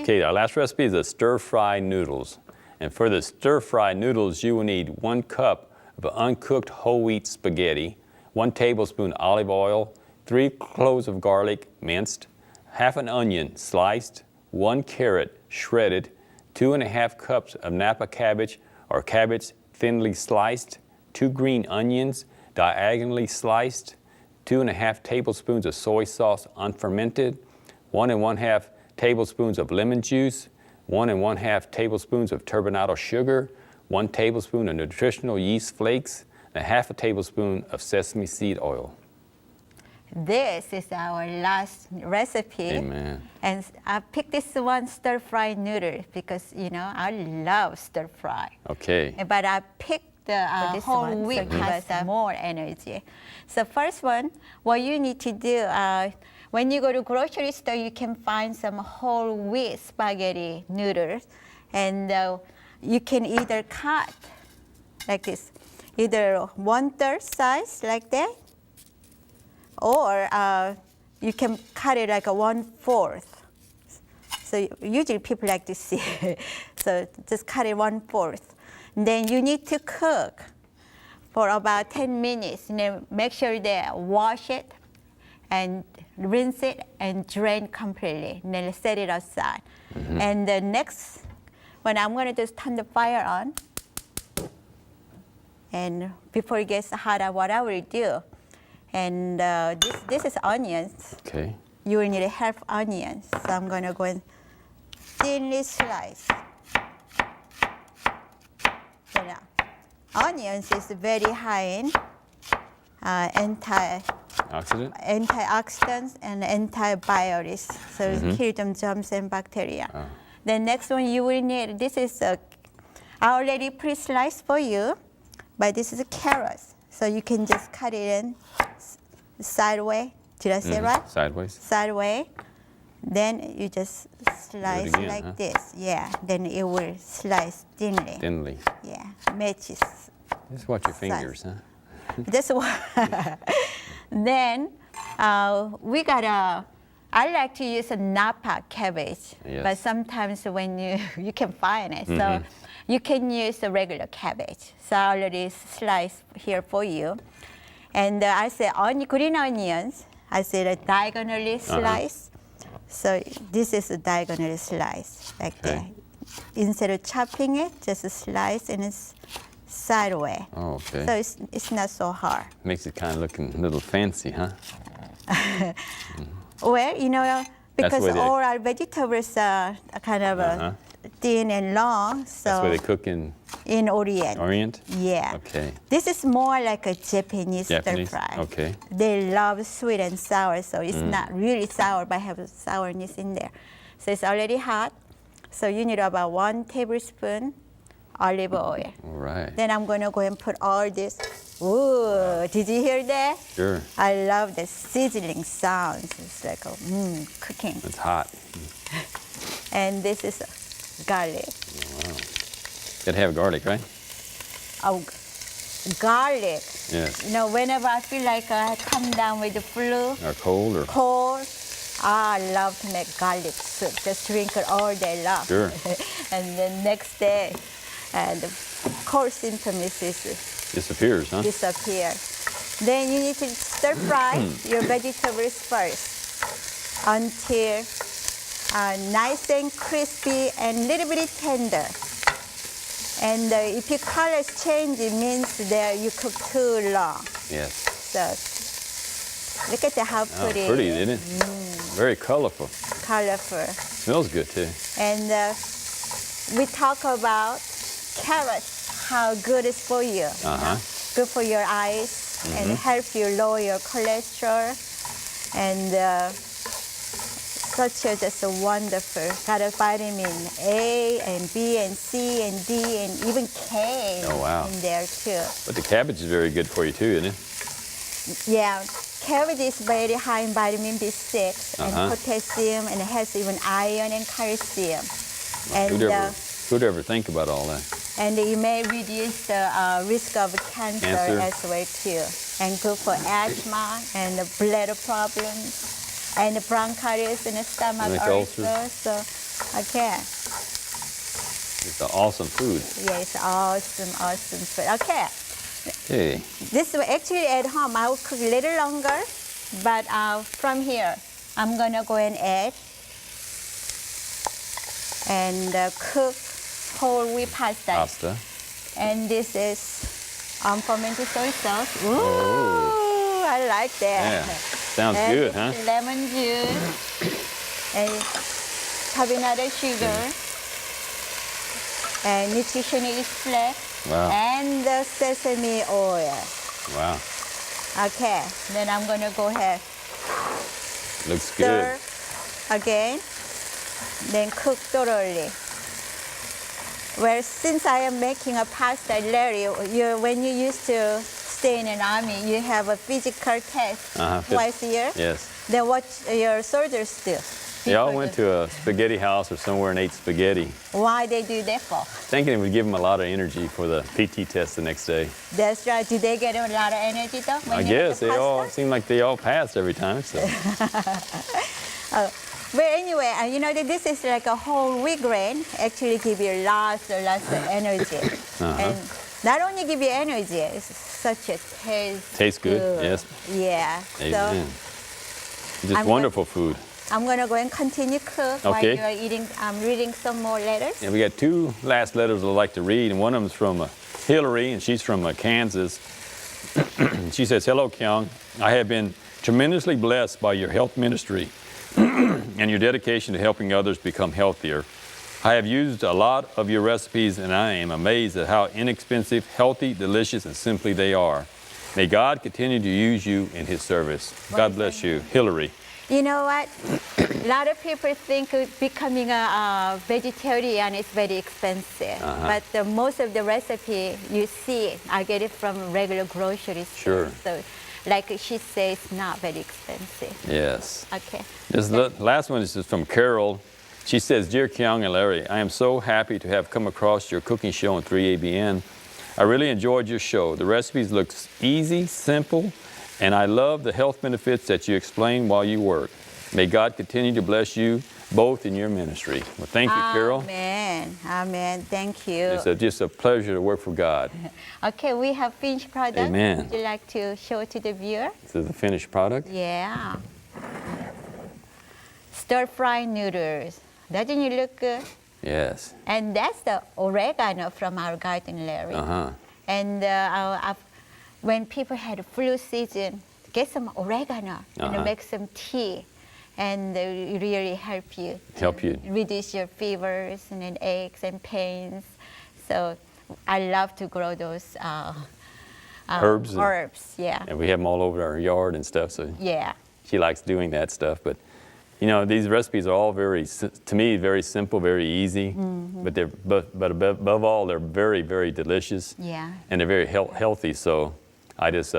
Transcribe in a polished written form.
Okay, our last recipe is the stir-fry noodles. And for the stir-fry noodles, you will need 1 cup of uncooked whole wheat spaghetti, 1 tablespoon olive oil, 3 cloves of garlic minced, half an onion sliced, 1 carrot shredded, 2½ cups of Napa cabbage or cabbage thinly sliced, 2 green onions diagonally sliced, 2½ tablespoons of soy sauce unfermented, 1 1/2 tablespoons of lemon juice, 1 1/2 tablespoons of turbinado sugar, 1 tablespoon of nutritional yeast flakes, and 1/2 tablespoon of sesame seed oil. This is our last recipe. Amen. And I picked this one stir-fry noodle because, I love stir-fry. Okay. But I picked the whole wheat so has more energy. So first one, what you need to do, when you go to grocery store, you can find some whole wheat spaghetti noodles. And you can either cut like this, either 1/3 size like that, or you can cut it like a 1/4. So usually people like to see. So just cut it 1/4. Then you need to cook for about 10 minutes. And then make sure that wash it and rinse it and drain completely. And then set it aside. And the next, when I'm going to just turn the fire on, and before it gets hot, what I will do, and this is onions. Okay. You will need 1/2 onions. So I'm going to go and thinly slice. Onions is very high in antioxidants and antibiotics, so it kills them germs and bacteria. The next one you will need, this is I already pre-sliced for you, but this is carrots. So you can just cut it in sideways. Did I say right? Sideways. Sideways. Then you just slice again, like huh? this. Yeah. Then it will slice thinly. Thinly. Yeah. Matches. Just watch your fingers, huh? This one. Then we got I like to use a Napa cabbage, Yes. but sometimes when you can find it, so you can use a regular cabbage. So I already sliced here for you, and I said green onions. I said diagonally slice. So this is a diagonally slice like that. Instead of chopping it, just slice and it's sideways. Oh, okay. So it's not so hard. Makes it kind of looking a little fancy, huh? Well, because way they- all our vegetables are kind of thin and long, so That's where they cook in Orient. Orient? Yeah. Okay. This is more like a Japanese stir fry. Okay. They love sweet and sour, so it's not really sour, but have sourness in there. So it's already hot. So you need about 1 tablespoon olive oil. All right. Then I'm going to go and put all this. Ooh, did you hear that? Sure. I love the sizzling sounds. It's like cooking. It's hot. And this is garlic. Wow. Gotta have garlic, right? Oh, garlic. Yes. Whenever I feel like I come down with the flu, Or cold or... cold, I love to make garlic soup. Just drink it all day long. Sure. And the next day, the cold symptom is Disappears, huh? disappear. Then you need to stir fry your vegetables first until nice and crispy and little bit tender. And if your colors change, it means that you cook too long. Yes. So look at how Oh, pretty. pretty, isn't it? Very colorful. Colorful. Smells good, too. And we talk about carrots, how good it's for you. Good for your eyes and help you lower your cholesterol. And such a just a wonderful. Got a vitamin A and B and C and D and even K in there too. But the cabbage is very good for you, too, isn't it? Yeah. Cabbage is very high in vitamin B6 and potassium, and it has even iron and calcium. And Who'd ever think about all that? And it may reduce the risk of cancer as well too, and good for asthma and bladder problems, and bronchitis and stomach ulcers. So Okay. It's an awesome food. Yeah, it's awesome, awesome food. Okay. Okay. This will actually at home, I will cook a little longer, but from here, I'm gonna go and add and cook whole wheat pasta. Pasta. And this is unfermented soy sauce. Ooh, Oh. I like that. Yeah. Sounds And good, huh? lemon juice and carbonate sugar and nutritional yeast flake Wow. and the sesame oil. Wow. Okay, then I'm gonna go ahead Looks stir good. again, then cook thoroughly. Well, since I am making a pasta, Larry, when you used to stay in an army, you have a physical test twice a year. Yes. Then what your soldiers do? They all before went the- to a spaghetti house or somewhere and ate spaghetti, Why they do that for? thinking it would give them a lot of energy for the PT test the next day. That's right. Do they get a lot of energy though? When I you guess have they the all pasta? seem like they all passed every time. So But anyway, you know that this is like a whole wheat grain. Actually, give you lots and lots of energy, and not only give you energy, it's such a taste. Tastes good, yes. Yeah. amen. Just I'm wonderful food. So I'm gonna go and continue cook while Okay. you are eating. I'm reading some more letters. And we got two last letters I'd like to read, and one of them is from Hillary, and she's from Kansas. She says, "Hello, Kyong. I have been tremendously blessed by your health ministry and your dedication to helping others become healthier. I have used a lot of your recipes, and I am amazed at how inexpensive, healthy, delicious, and simply they are. May God continue to use you in His service. God bless you, Hillary." You know what? A lot of people think becoming a vegetarian is very expensive, but most of the recipe you see, I get it from regular grocery store. Sure. So, like she says, not very expensive. Yes. Okay. This last one is from Carol. She says, "Dear Kyong and Larry, I am so happy to have come across your cooking show on 3ABN. I really enjoyed your show. The recipes look easy, simple, and I love the health benefits that you explain while you work. May God continue to bless you both in your ministry." Well, thank you, Carol. Amen. Amen. Thank you. It's just a pleasure to work for God. Okay, we have finished product. Amen. Would you like to show it to the viewer? This is the finished product. Yeah. Stir-fried noodles. Doesn't it look good? Yes. And that's the oregano from our garden, Larry. And when people had flu season, get some oregano and make some tea, and it really help you. Reduce your fevers and then aches and pains. So I love to grow those Herbs. Herbs, yeah. And we have them all over our yard and stuff. So Yeah. she likes doing that stuff. But you know, these recipes are all to me, very simple, very easy. But but above all, they're very, very delicious. Yeah. And they're very healthy. So I just